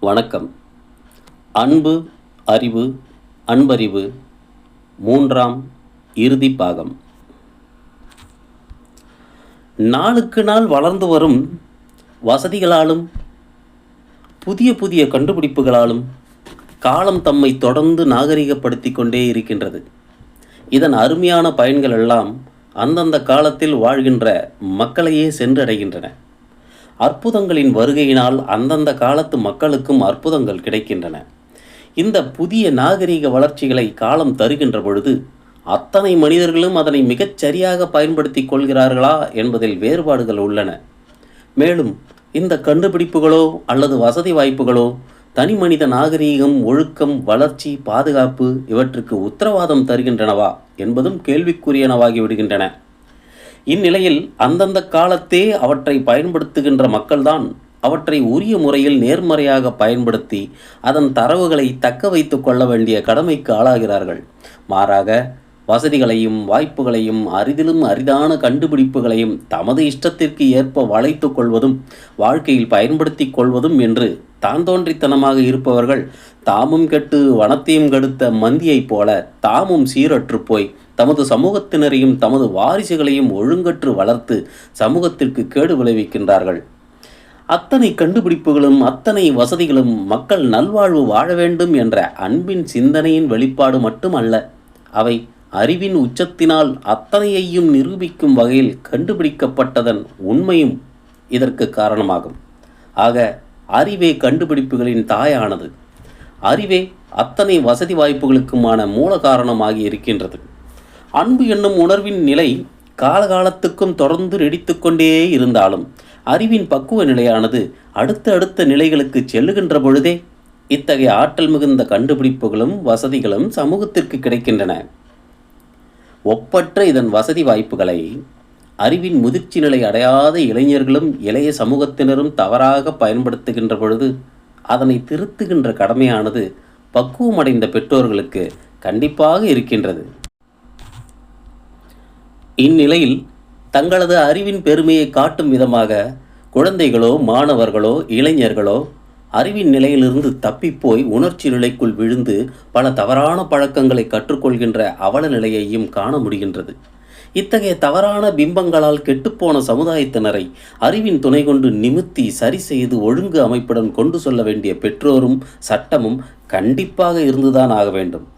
வணக்கம். அன்பு, அறிவு, அன்பறிவு மூன்றாம் இறுதி பாகம். நாளுக்கு நாள் வளர்ந்து வரும் வசதிகளாலும் புதிய புதிய கண்டுபிடிப்புகளாலும் காலம் தம்மை தொடர்ந்து நாகரிகப்படுத்தி கொண்டே இருக்கின்றது. இதன் அருமையான பயன்கள் எல்லாம் அந்தந்த காலத்தில் வாழ்கின்ற மக்களையே சென்றடைகின்றன. அற்புதங்களின் வருகையினால் அந்தந்த காலத்து மக்களுக்கும் அற்புதங்கள் கிடைக்கின்றன. இந்த புதிய நாகரிக வளர்ச்சிகளை காலம் தருகின்ற பொழுது அத்தனை மனிதர்களும் அதனை மிகச் சரியாக பயன்படுத்தி கொள்கிறார்களா என்பதில் வேறுபாடுகள் உள்ளன. மேலும் இந்த கண்டுபிடிப்புகளோ அல்லது வசதி வாய்ப்புகளோ தனி மனித நாகரீகம், ஒழுக்கம், வளர்ச்சி, பாதுகாப்பு இவற்றுக்கு உத்தரவாதம் தருகின்றனவா என்பதும் கேள்விக்குரியனவாகி விடுகின்றன. இந்நிலையில் அந்தந்த காலத்தே அவற்றை பயன்படுத்துகின்ற மக்கள்தான் அவற்றை உரிய முறையில் நேர்மறையாக பயன்படுத்தி அதன் தரவுகளை தக்க வைத்து கொள்ள வேண்டிய கடமைக்கு ஆளாகிறார்கள். மாறாக வசதிகளையும் வாய்ப்புகளையும் அரிதிலும் அரிதான கண்டுபிடிப்புகளையும் தமது இஷ்டத்திற்கு ஏற்ப வளைத்து கொள்வதும் வாழ்க்கையில் பயன்படுத்தி கொள்வதும் என்று தான் தோன்றித்தனமாக இருப்பவர்கள் தாமும் கெட்டு வனத்தையும் கெடுத்த மந்தியைப் போல தாமும் சீரற்று போய் தமது சமூகத்தினரையும் தமது வாரிசுகளையும் ஒழுங்கற்று வளர்த்து சமூகத்திற்கு கேடு விளைவிக்கின்றார்கள். அத்தனை கண்டுபிடிப்புகளும் அத்தனை வசதிகளும் மக்கள் நல்வாழ்வு வாழ வேண்டும் என்ற அன்பின் சிந்தனையின் வெளிப்பாடு மட்டுமல்ல, அவை அறிவின் உச்சத்தினால் அத்தனையையும் நிரூபிக்கும் வகையில் கண்டுபிடிக்கப்பட்டதன் உண்மையும் இதற்கு காரணமாகும். ஆக அறிவே கண்டுபிடிப்புகளின் தாயானது. அறிவே அத்தனை வசதி வாய்ப்புகளுக்குமான மூல காரணமாகி இருக்கின்றது. அன்பு என்னும் உணர்வின் நிலை காலகாலத்துக்கும் தொடர்ந்து நீடித்து கொண்டே இருந்தாலும் அறிவின் பக்குவ நிலையானது அடுத்த நிலைகளுக்கு செல்லுகின்ற பொழுதே இத்தகைய ஆற்றல் மிகுந்த கண்டுபிடிப்புகளும் வசதிகளும் சமூகத்திற்கு கிடைக்கின்றன. ஒப்பற்ற இதன் வசதி வாய்ப்புகளை அறிவின் முதிர்ச்சி நிலை அடையாத இளைஞர்களும் இளைய சமூகத்தினரும் தவறாக பயன்படுத்துகின்ற பொழுது அதனை திருத்துகின்ற கடமையானது பக்குவமடைந்த பெற்றோர்களுக்கு கண்டிப்பாக இருக்கின்றது. இந்நிலையில் தங்களது அறிவின் பெருமையை காட்டும் விதமாக குழந்தைகளோ மாணவர்களோ இளைஞர்களோ அறிவின் நிலையிலிருந்து தப்பிப்போய் உணர்ச்சி நிலைக்குள் விழுந்து பல தவறான பழக்கங்களை கற்றுக்கொள்கின்ற அவல நிலையையும் காண முடிகின்றது. இத்தகைய தவறான பிம்பங்களால் கெட்டுப்போன சமுதாயத்தினரை அறிவின் துணை கொண்டு நிமித்தி சரி செய்து ஒழுங்கு அமைப்புடன் கொண்டு சொல்ல வேண்டிய பெற்றோரும் சட்டமும் கண்டிப்பாக இருந்துதான் ஆக வேண்டும்.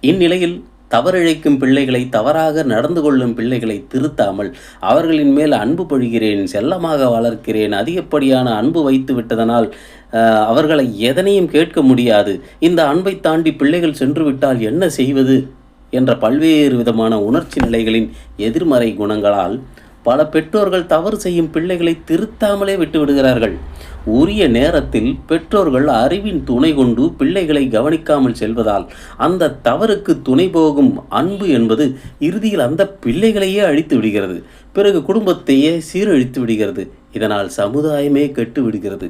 இந்நிலையில் தவறிழைக்கும் பிள்ளைகளை, தவறாக நடந்து கொள்ளும் பிள்ளைகளை திருத்தாமல் அவர்களின் மேல் அன்பு பொழிகிறேன், செல்லமாக வளர்க்கிறேன், அதிகப்படியான அன்பு வைத்து விட்டதனால் அவர்களை எதனையும் கேட்க முடியாது, இந்த அன்பை தாண்டி பிள்ளைகள் சென்று விட்டால் என்ன செய்வது என்ற பல்வேறு விதமான உணர்ச்சி நிலைகளின் எதிர்மறை குணங்களால் பல பெற்றோர்கள் தவறு செய்யும் பிள்ளைகளை திருத்தாமலே விட்டுவிடுகிறார்கள். உரிய நேரத்தில் பெற்றோர்கள் அறிவின் துணை கொண்டு பிள்ளைகளை கவனிக்காமல் செல்வதால் அந்த தவறுக்கு துணை போகும் அன்பு என்பது இறுதியில் அந்த பிள்ளைகளையே அழித்து விடுகிறது. பிறகு குடும்பத்தையே சீரழித்து விடுகிறது. இதனால் சமுதாயமே கெட்டு விடுகிறது.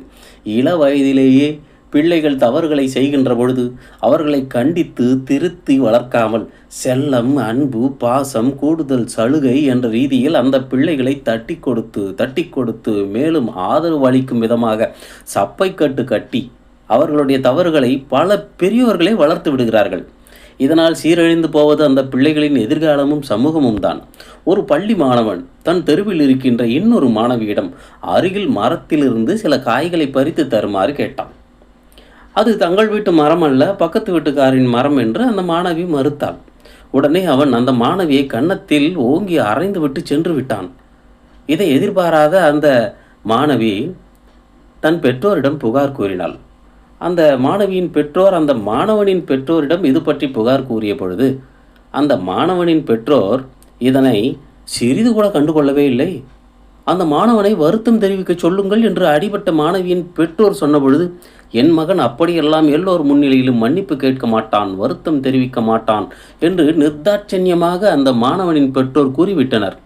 இள வயதிலேயே பிள்ளைகள் தவறுகளை செய்கின்ற பொழுது அவர்களை கண்டித்து திருத்தி வளர்க்காமல் செல்லம், அன்பு, பாசம், கூடுதல் சலுகை என்ற ரீதியில் அந்த பிள்ளைகளை தட்டி கொடுத்து மேலும் ஆதரவு அளிக்கும் விதமாக சப்பை கட்டு கட்டி அவர்களுடைய தவறுகளை பல பெரியோர்களே வளர்த்து விடுகிறார்கள். இதனால் சீரழிந்து போவது அந்த பிள்ளைகளின் எதிர்காலமும் சமூகமும் தான். ஒரு பள்ளி மாணவன் தன் தெருவில் இருக்கின்ற இன்னொரு மாணவியிடம் அருகில் மரத்திலிருந்து சில காய்களை பறித்து தருமாறு கேட்டான். அது தங்கள் வீட்டு மரம் அல்ல, பக்கத்து வீட்டுக்காரின் மரம் என்று அந்த மாணவி மறுத்தாள். உடனே அவன் அந்த மாணவியை கன்னத்தில் ஓங்கி அறைந்து விட்டு சென்று விட்டான். இதை எதிர்பாராத அந்த மாணவி தன் பெற்றோரிடம் புகார் கூறினாள். அந்த மாணவியின் பெற்றோர் அந்த மாணவனின் பெற்றோரிடம் இது பற்றி புகார் கூறிய பொழுது அந்த மாணவனின் பெற்றோர் இதனை சிறிது கூட கண்டுகொள்ளவே இல்லை. அந்த மாணவனை வருத்தம் தெரிவிக்க சொல்லுங்கள் என்று அடிபட்ட மாணவியின் பெற்றோர் சொன்ன பொழுது, என் மகன் அப்படியெல்லாம் எல்லோர் முன்னிலையிலும் மன்னிப்பு கேட்க மாட்டான், வருத்தம் தெரிவிக்க மாட்டான் என்று நிர்தாட்சண்யமாக அந்த மாணவனின் பெற்றோர் கூறிவிட்டனர்.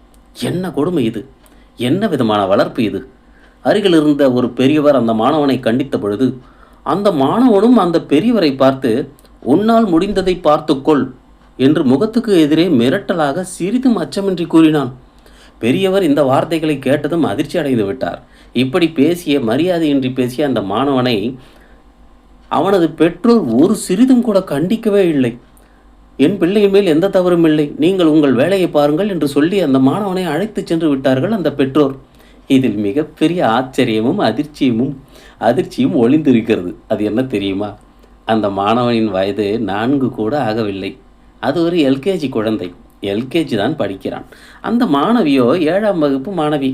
என்ன கொடுமை இது! என்ன விதமான வளர்ப்பு இது! அருகில் இருந்த ஒரு பெரியவர் அந்த மாணவனை கண்டித்த பொழுது அந்த மாணவனும் அந்த பெரியவரை பார்த்து, உன்னால் முடிந்ததை பார்த்துக்கொள் என்று முகத்துக்கு எதிரே மிரட்டலாக சிறிதும் அச்சமின்றி கூறினான். பெரியவர் இந்த வார்த்தைகளை கேட்டதும் அதிர்ச்சி அடைந்து விட்டார். இப்படி பேசிய, மரியாதையின்றி பேசிய அந்த மாணவனை அவனது பெற்றோர் ஒரு சிறிதும் கூட கண்டிக்கவே இல்லை. என் பிள்ளையின் மேல் எந்த தவறும் இல்லை, நீங்கள் உங்கள் வேலையை பாருங்கள் என்று சொல்லி அந்த மாணவனை அழைத்துச் சென்று விட்டார்கள் அந்த பெற்றோர். இதில் மிகப்பெரிய ஆச்சரியமும் அதிர்ச்சியும் ஒளிந்திருக்கிறது. அது என்ன தெரியுமா? அந்த மாணவனின் வயது 4 கூட ஆகவில்லை. அது ஒரு எல்கேஜி குழந்தை. எல்கேஜி தான் படிக்கிறான். அந்த மாணவியோ 7ஆம் வகுப்பு மாணவி.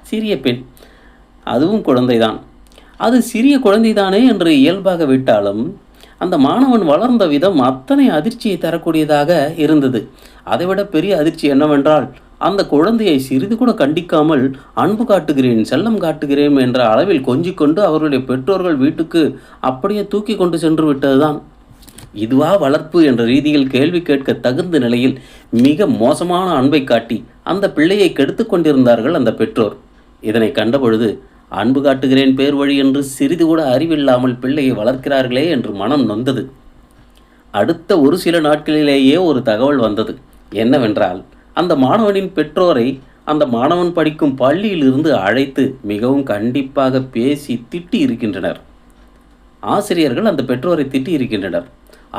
சிறிய பெண். அதுவும் குழந்தைதான். அது சிறிய குழந்தைதானே என்று இயல்பாக விட்டாலும் அந்த மாணவன் வளர்ந்த விதம் அத்தனை அதிர்ச்சியை தரக்கூடியதாக இருந்தது. அதைவிட பெரிய அதிர்ச்சி என்னவென்றால், அந்த குழந்தையை சிறிது கூட கண்டிக்காமல் அன்பு காட்டுகிறேன், செல்லம் காட்டுகிறேன் என்ற அளவில் கொஞ்சிக் கொண்டு அவர்களுடைய பெற்றோர்கள் வீட்டுக்கு அப்படியே தூக்கி கொண்டு சென்று விட்டதுதான். இதுவா வளர்ப்பு என்ற ரீதியில் கேள்வி கேட்க தகுந்த நிலையில் மிக மோசமான அன்பை காட்டி அந்த பிள்ளையை கெடுத்து கொண்டிருந்தார்கள் அந்த பெற்றோர். இதனை கண்டபொழுது, அன்பு காட்டுகிறேன் பேர் வழி என்று சிறிது கூட அறிவில்லாமல் பிள்ளையை வளர்க்கிறார்களே என்று மனம் நொந்தது. அடுத்த ஒரு சில நாட்களிலேயே ஒரு தகவல் வந்தது. என்னவென்றால், அந்த மாணவனின் பெற்றோரை அந்த மாணவன் படிக்கும் பள்ளியிலிருந்து அழைத்து மிகவும் கண்டிப்பாக பேசி திட்டி இருக்கின்றனர். ஆசிரியர்கள் அந்த பெற்றோரை திட்டி இருக்கின்றனர்.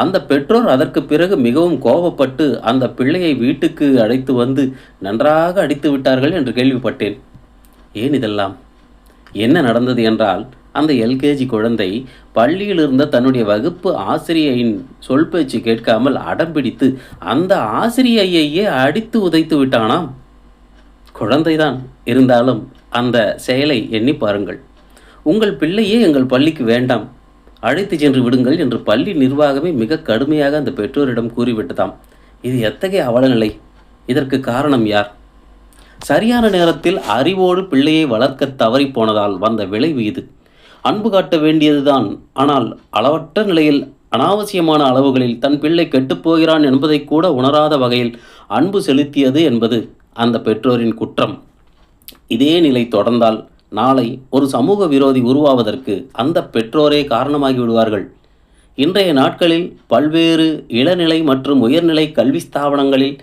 அந்த பெற்றோர் அதற்கு பிறகு மிகவும் கோபப்பட்டு அந்த பிள்ளையை வீட்டுக்கு அழைத்து வந்து நன்றாக அடித்து விட்டார்கள் என்று கேள்விப்பட்டேன். ஏன் இதெல்லாம்? என்ன நடந்தது என்றால், அந்த எல்கேஜி குழந்தை பள்ளியில் இருந்த தன்னுடைய வகுப்பு ஆசிரியையின் சொல் பேச்சு கேட்காமல் அடம்பிடித்து அந்த ஆசிரியையையே அடித்து உதைத்து விட்டானாம். குழந்தைதான், இருந்தாலும் அந்த செயலை எண்ணி பாருங்கள். உங்கள் பிள்ளையே எங்கள் பள்ளிக்கு வேண்டாம், அழைத்து சென்று விடுங்கள் என்று பள்ளி நிர்வாகமே மிக கடுமையாக அந்த பெற்றோரிடம் கூறிவிட்டதாம். இது எத்தகைய அவலநிலை? இதற்கு காரணம் யார்? சரியான நேரத்தில் அறிவோடு பிள்ளையை வளர்க்க தவறி போனதால் வந்த விளைவு இது. அன்பு காட்ட வேண்டியதுதான், ஆனால் அளவற்ற நிலையில் அனாவசியமான அளவுகளில் தன் பிள்ளை கெட்டுப்போகிறான் என்பதை கூட உணராத வகையில் அன்பு செலுத்தியது என்பது அந்த பெற்றோரின் குற்றம். இதே நிலை தொடர்ந்தால் நாளை ஒரு சமூக விரோதி உருவாவதற்கு அந்த பெற்றோரே காரணமாகி விடுவார்கள். இன்றைய நாட்களில் பல்வேறு இளநிலை மற்றும் உயர்நிலை கல்வி ஸ்தாபனங்களில்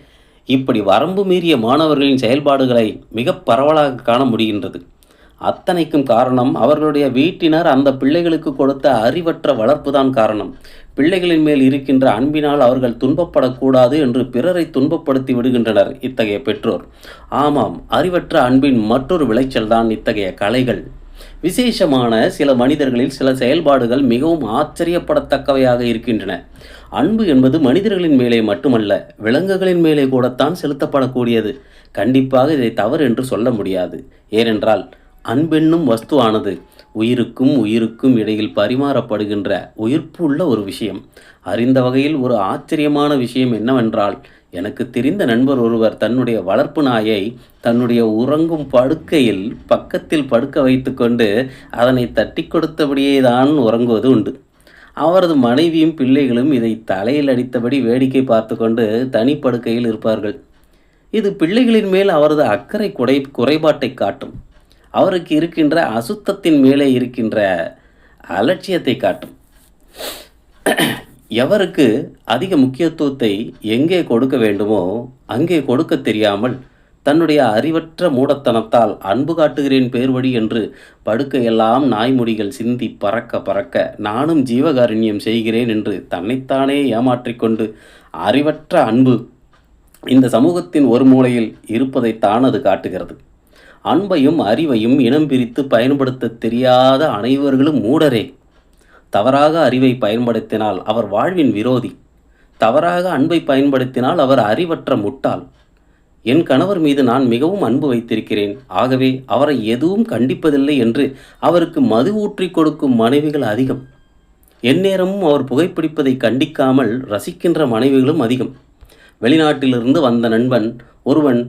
இப்படி வரம்பு மீறிய மாணவர்களின் செயல்பாடுகளை மிக பரவலாக காண முடிகின்றது. அத்தனைக்கும் காரணம் அவர்களுடைய வீட்டினர் அந்த பிள்ளைகளுக்கு கொடுத்த அறிவற்ற வளர்ப்புதான் காரணம். பிள்ளைகளின் மேல் இருக்கின்ற அன்பினால் அவர்கள் துன்பப்படக்கூடாது என்று பிறரை துன்பப்படுத்தி விடுகின்றனர் இத்தகைய பெற்றோர். ஆமாம், அறிவற்ற அன்பின் மற்றொரு விளைச்சல்தான் இத்தகைய கலைகள். விசேஷமான சில மனிதர்களில் சில செயல்பாடுகள் மிகவும் ஆச்சரியப்படத்தக்கவையாக இருக்கின்றன. அன்பு என்பது மனிதர்களின் மேலே மட்டுமல்ல, விலங்குகளின் மேலே கூடத்தான் செலுத்தப்படக்கூடியது. கண்டிப்பாக இதை தவறு என்று சொல்ல முடியாது. ஏனென்றால் அன்பென்னும் வஸ்துவானது உயிருக்கும் இடையில் பரிமாறப்படுகின்ற உயிர்ப்பு உள்ள ஒரு விஷயம். அறிந்த வகையில் ஒரு ஆச்சரியமான விஷயம் என்னவென்றால், எனக்கு தெரிந்த நண்பர் ஒருவர் தன்னுடைய வளர்ப்பு நாயை தன்னுடைய உறங்கும் படுக்கையில் பக்கத்தில் படுக்க வைத்து கொண்டு அதனை தட்டி கொடுத்தபடியே தான் உறங்குவது உண்டு. அவரது மனைவியும் பிள்ளைகளும் இதை தலையில் அடித்தபடி வேடிக்கை பார்த்து கொண்டு தனி படுக்கையில் இருப்பார்கள். இது பிள்ளைகளின் மேல் அவரது அக்கறை குறைபாட்டை காட்டும். அவருக்கு இருக்கின்ற அசுத்தத்தின் மேலே இருக்கின்ற அலட்சியத்தை காட்டும். எவருக்கு அதிக முக்கியத்துவத்தை எங்கே கொடுக்க வேண்டுமோ அங்கே கொடுக்க தெரியாமல் தன்னுடைய அறிவற்ற மூடத்தனத்தால் அன்பு காட்டுகிறேன் பேர்வழி என்று படுக்கையெல்லாம் நாய்முடிகள் சிந்தி பறக்க நானும் ஜீவகாருண்யம் செய்கிறேன் என்று தன்னைத்தானே ஏமாற்றிக்கொண்டு அறிவற்ற அன்பு இந்த சமூகத்தின் ஒரு மூலையில் இருப்பதைத்தான் அது காட்டுகிறது. அன்பையும் அறிவையும் இனம் பிரித்து பயன்படுத்த தெரியாத அனைவர்களும் மூடரே. தவறாக அறிவை பயன்படுத்தினால் அவர் வாழ்வின் விரோதி. தவறாக அன்பை பயன்படுத்தினால் அவர் அறிவற்ற முட்டாள். என் கணவர் மீது நான் மிகவும் அன்பு வைத்திருக்கிறேன், ஆகவே அவரை எதுவும் கண்டிப்பதில்லை என்று அவருக்கு மது ஊற்றி கொடுக்கும் மனைவிகள் அதிகம். எந்நேரமும் அவர் புகைப்பிடிப்பதை கண்டிக்காமல் ரசிக்கின்ற மனைவிகளும் அதிகம். வெளிநாட்டிலிருந்து வந்த நண்பன் ஒருவன்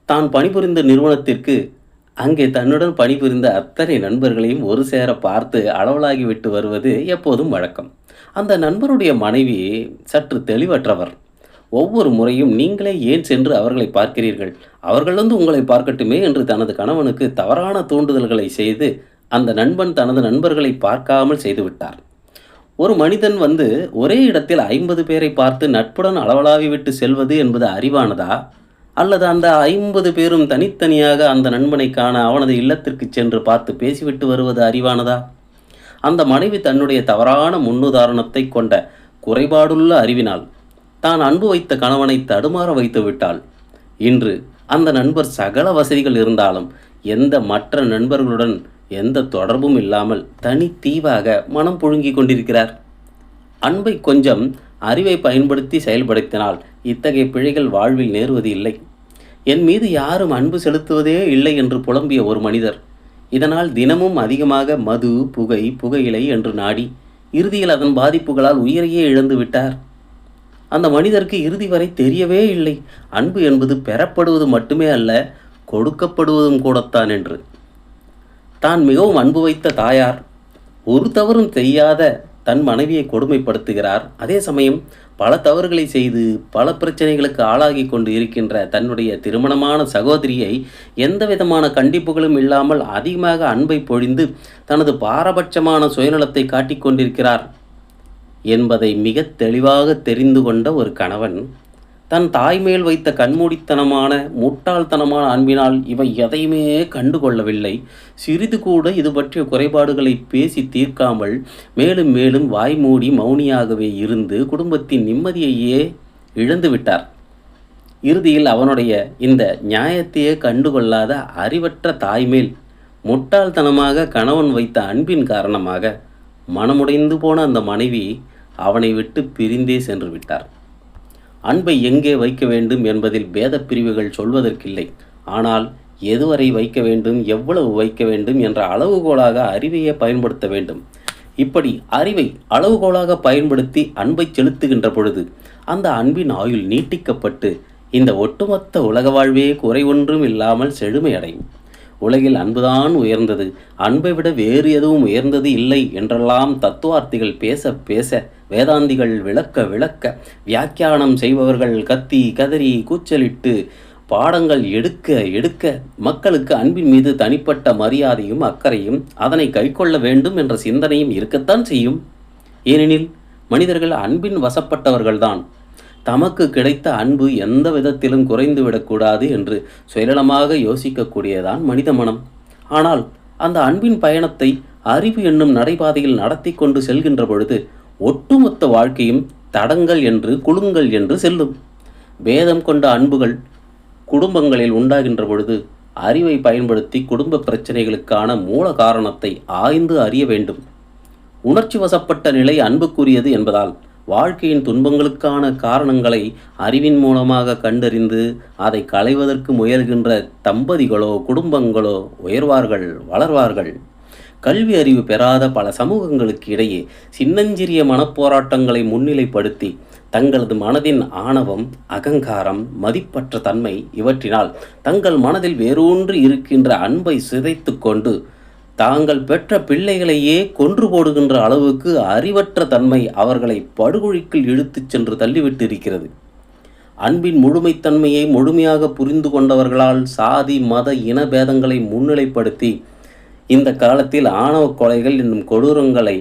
தான் பணிபுரிந்த நிறுவனத்திற்கு அங்கே தன்னுடன் பணிபுரிந்த அத்தனை நண்பர்களையும் ஒரு சேர பார்த்து அளவலாகிவிட்டு வருவது எப்போதும் வழக்கம். அந்த நண்பருடைய மனைவி சற்று தெளிவற்றவர். ஒவ்வொரு முறையும் நீங்களே ஏன் சென்று அவர்களை பார்க்கிறீர்கள், அவர்கள் உங்களை பார்க்கட்டுமே என்று தனது கணவனுக்கு தவறான தூண்டுதல்களை செய்து அந்த நண்பன் தனது நண்பர்களை பார்க்காமல் செய்துவிட்டார். ஒரு மனிதன் ஒரே இடத்தில் 50 பேரை பார்த்து நட்புடன் அளவலாவி விட்டு செல்வது என்பது அறிவானதா, அல்லது அந்த 50 பேரும் தனித்தனியாக அந்த நண்பனை காண அவனது இல்லத்திற்கு சென்று பார்த்து பேசிவிட்டு வருவது அறிவானதா? அந்த மனைவி தன்னுடைய தவறான முன்னுதாரணத்தை கொண்ட குறைபாடுள்ள அறிவினால் தான் அன்பு வைத்த கணவனை தடுமாற வைத்து விட்டாள். இன்று அந்த நண்பர் சகல வசதிகள் இருந்தாலும் எந்த மற்ற நண்பர்களுடன் எந்த தொடர்பும் இல்லாமல் தனித்தீவாக மனம் புழுங்கி கொண்டிருக்கிறார். அன்பை கொஞ்சம் அறிவை பயன்படுத்தி செயல்படுத்தினால் இத்தகைய பிழைகள் வாழ்வில் நேருவது இல்லை. என் மீது யாரும் அன்பு செலுத்துவதே இல்லை என்று புலம்பிய ஒரு மனிதர் இதனால் தினமும் அதிகமாக மது, புகை, புகையிலை என்று நாடி இறுதியில் அதன் பாதிப்புகளால் உயிரையே இழந்து விட்டார். அந்த மனிதருக்கு இறுதி வரை தெரியவே இல்லை அன்பு என்பது பெறப்படுவது மட்டுமே அல்ல, கொடுக்கப்படுவதும் கூடத்தான் என்று. தான் மிகவும் அன்பு வைத்த தாயார் ஒரு தவறும் செய்யாத தன் மனைவியை கொடுமைப்படுத்துகிறார். அதே சமயம் பல தவறுகளை செய்து பல பிரச்சனைகளுக்கு ஆளாகி கொண்டு இருக்கின்ற தன்னுடைய திருமணமான சகோதரியை எந்த விதமான கண்டிப்புகளும் இல்லாமல் அதிகமாக அன்பை பொழிந்து தனது பாரபட்சமான சுயநலத்தை காட்டிக்கொண்டிருக்கிறார் என்பதை மிக தெளிவாக தெரிந்து கொண்ட ஒரு கணவன் தன் தாய்மேல் வைத்த கண்மூடித்தனமான முட்டாள்தனமான அன்பினால் இவை எதையுமே கண்டுகொள்ளவில்லை. சிறிது கூட இது பற்றிய குறைபாடுகளை பேசி தீர்க்காமல் மேலும் மேலும் வாய்மூடி மௌனியாகவே இருந்து குடும்பத்தின் நிம்மதியையே இழந்து விட்டார். இறுதியில் அவனுடைய இந்த நியாயத்தையே கண்டுகொள்ளாத அறிவற்ற தாய்மேல் முட்டாள்தனமாக கணவன் வைத்த அன்பின் காரணமாக மனமுடைந்து போன அந்த மனைவி அவனை விட்டு பிரிந்தே சென்று விட்டார். அன்பை எங்கே வைக்க வேண்டும் என்பதில் பேத பிரிவுகள் சொல்வதற்கில்லை. ஆனால் எதுவரை வைக்க வேண்டும், எவ்வளவு வைக்க வேண்டும் என்ற அளவுகோலாக அறிவையே பயன்படுத்த வேண்டும். இப்படி அறிவை அளவுகோலாக பயன்படுத்தி அன்பை செலுத்துகின்ற பொழுது அந்த அன்பின் ஆயுள் நீட்டிக்கப்பட்டு இந்த ஒட்டுமொத்த உலக வாழ்வே குறை ஒன்றும் இல்லாமல் செழுமையடையும். உலகில் அன்புதான் உயர்ந்தது, அன்பை விட வேறு எதுவும் உயர்ந்தது இல்லை என்றெல்லாம் தத்துவார்த்திகள் பேச பேச வேதாந்திகள் விளக்க வியாக்கியானம் செய்பவர்கள் கத்தி கதறி கூச்சலிட்டு பாடங்கள் எடுக்க மக்களுக்கு அன்பின் மீது தனிப்பட்ட மரியாதையும் அக்கறையும் அதனை கைக்கொள்ள வேண்டும் என்ற சிந்தனையும் இருக்கத்தான் செய்யும். ஏனெனில் மனிதர்கள் அன்பின் வசப்பட்டவர்கள்தான். தமக்கு கிடைத்த அன்பு எந்த விதத்திலும் குறைந்துவிடக்கூடாது என்று சுயநலமாக யோசிக்கக்கூடியதான் மனித மனம். ஆனால் அந்த அன்பின் பயணத்தை அறிவு என்னும் நடைபாதையில் நடத்தி கொண்டு செல்கின்ற பொழுது ஒட்டுமொத்த வாழ்க்கையும் தடங்கள் என்று குலுங்கல் என்று செல்லும். பேதம் கொண்ட அன்புகள் குடும்பங்களில் உண்டாகின்ற பொழுது அறிவை பயன்படுத்தி குடும்ப பிரச்சனைகளுக்கான மூல காரணத்தை ஆய்ந்து அறிய வேண்டும். உணர்ச்சி வசப்பட்ட நிலை அன்புக்குரியது என்பதால் வாழ்க்கையின் துன்பங்களுக்கான காரணங்களை அறிவின் மூலமாக கண்டறிந்து அதை களைவதற்கு முயல்கின்ற தம்பதிகளோ குடும்பங்களோ உயர்வார்கள், வளர்வார்கள். கல்வி அறிவு பெறாத பல சமூகங்களுக்கு இடையே சின்னஞ்சிறிய மனப்போராட்டங்களை முன்னிலைப்படுத்தி தங்களது மனதின் ஆணவம், அகங்காரம், மதிப்பற்ற தன்மை இவற்றினால் தங்கள் மனதில் வேரூன்றி இருக்கின்ற அன்பை சிதைத்து கொண்டு தாங்கள் பெற்ற பிள்ளைகளையே கொன்று போடுகின்ற அளவுக்கு அறிவற்ற தன்மை அவர்களை படுகொழிக்குள் இழுத்துச் சென்று தள்ளிவிட்டு இருக்கிறது. அன்பின் முழுமைத்தன்மையை முழுமையாக புரிந்து கொண்டவர்களால் சாதி, மத, இன பேதங்களை முன்னிலைப்படுத்தி இந்த காலத்தில் ஆணவ கொலைகள் என்னும் கொடூரங்களை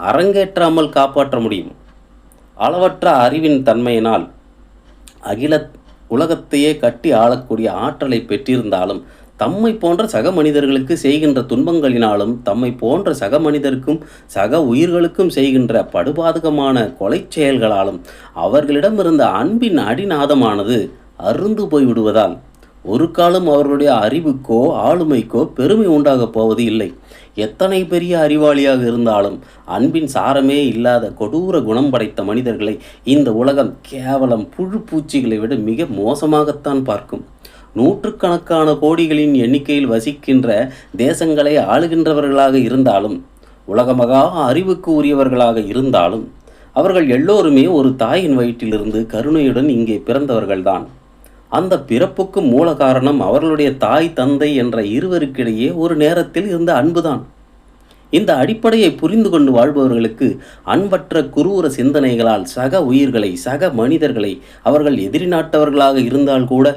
அரங்கேற்றாமல் காப்பாற்ற முடியும். அளவற்ற அறிவின் தன்மையினால் அகில உலகத்தையே கட்டி ஆளக்கூடிய ஆற்றலை பெற்றிருந்தாலும் தம்மை போன்ற சக மனிதர்களுக்கு செய்கின்ற துன்பங்களினாலும் தம்மை போன்ற சக மனிதருக்கும் சக உயிர்களுக்கும் செய்கின்ற படுபாதகமான கொலை செயல்களாலும் அவர்களிடமிருந்த அன்பின் அடிநாதமானது அருந்து போய்விடுவதால் ஒரு காலம் அவர்களுடைய அறிவுக்கோ ஆளுமைக்கோ பெருமை உண்டாகப் போவது இல்லை. எத்தனை பெரிய அறிவாளியாக இருந்தாலும் அன்பின் சாரமே இல்லாத கொடூர குணம் படைத்த மனிதர்களை இந்த உலகம் கேவலம் புழு பூச்சிகளை விட மிக மோசமாகத்தான் பார்க்கும். நூற்றுக்கணக்கான கோடிகளின் எண்ணிக்கையில் வசிக்கின்ற தேசங்களை ஆளுகின்றவர்களாக இருந்தாலும் உலகமகா அறிவுக்கு உரியவர்களாக இருந்தாலும் அவர்கள் எல்லோருமே ஒரு தாயின் வயிற்றிலிருந்து கருணையுடன் இங்கே பிறந்தவர்கள்தான். அந்த பிறப்புக்கு மூல காரணம் அவர்களுடைய தாய் தந்தை என்ற இருவருக்கிடையே ஒரு நேரத்தில் இருந்த அன்புதான். இந்த அடிப்படையை புரிந்து கொண்டு வாழ்பவர்களுக்கு அன்பற்ற குரூர சிந்தனைகளால் சக உயிர்களை, சக மனிதர்களை அவர்கள் எதிரி நாட்டவர்களாக இருந்தால் கூட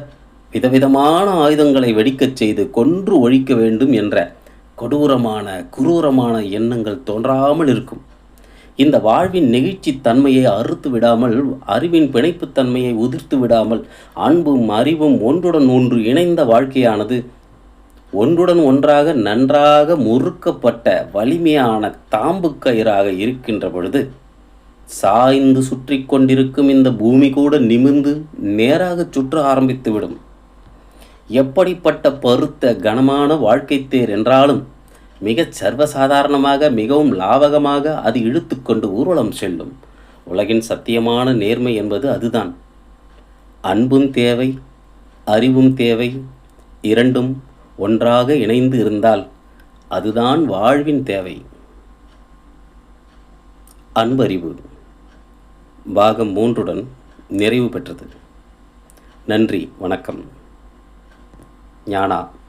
விதவிதமான ஆயுதங்களை வெடிக்கச் செய்து கொன்று ஒழிக்க வேண்டும் என்ற கொடூரமான குரூரமான எண்ணங்கள் தோன்றாமல் இருக்கும். இந்த வாழ்வின் நெகிழ்ச்சி தன்மையை அறுத்து விடாமல், அறிவின் பிணைப்புத்தன்மையை உதிர்த்து விடாமல் அன்பும் அறிவும் ஒன்றுடன் ஒன்று இணைந்த வாழ்க்கையானது ஒன்றுடன் ஒன்றாக நன்றாக முறுக்கப்பட்ட வலிமையான தாம்பு கயிறாக இருக்கின்ற பொழுது சாய்ந்து சுற்றி கொண்டிருக்கும் இந்த பூமி கூட நிமிர்ந்து நேராக சுற்ற ஆரம்பித்துவிடும். எப்படிப்பட்ட பருத்த கனமான வாழ்க்கை தேர் என்றாலும் மிகச் சர்வசாதாரணமாக மிகவும் லாவகமாக அது இழுத்து கொண்டு ஊர்வலம் செல்லும். உலகின் சத்தியமான நேர்மை என்பது அதுதான். அன்பும் தேவை, அறிவும் தேவை. இரண்டும் ஒன்றாக இணைந்து இருந்தால் அதுதான் வாழ்வின் தேவை. அன்பறிவு பாகம் 3 நிறைவு பெற்றது. நன்றி, வணக்கம். ஞானா.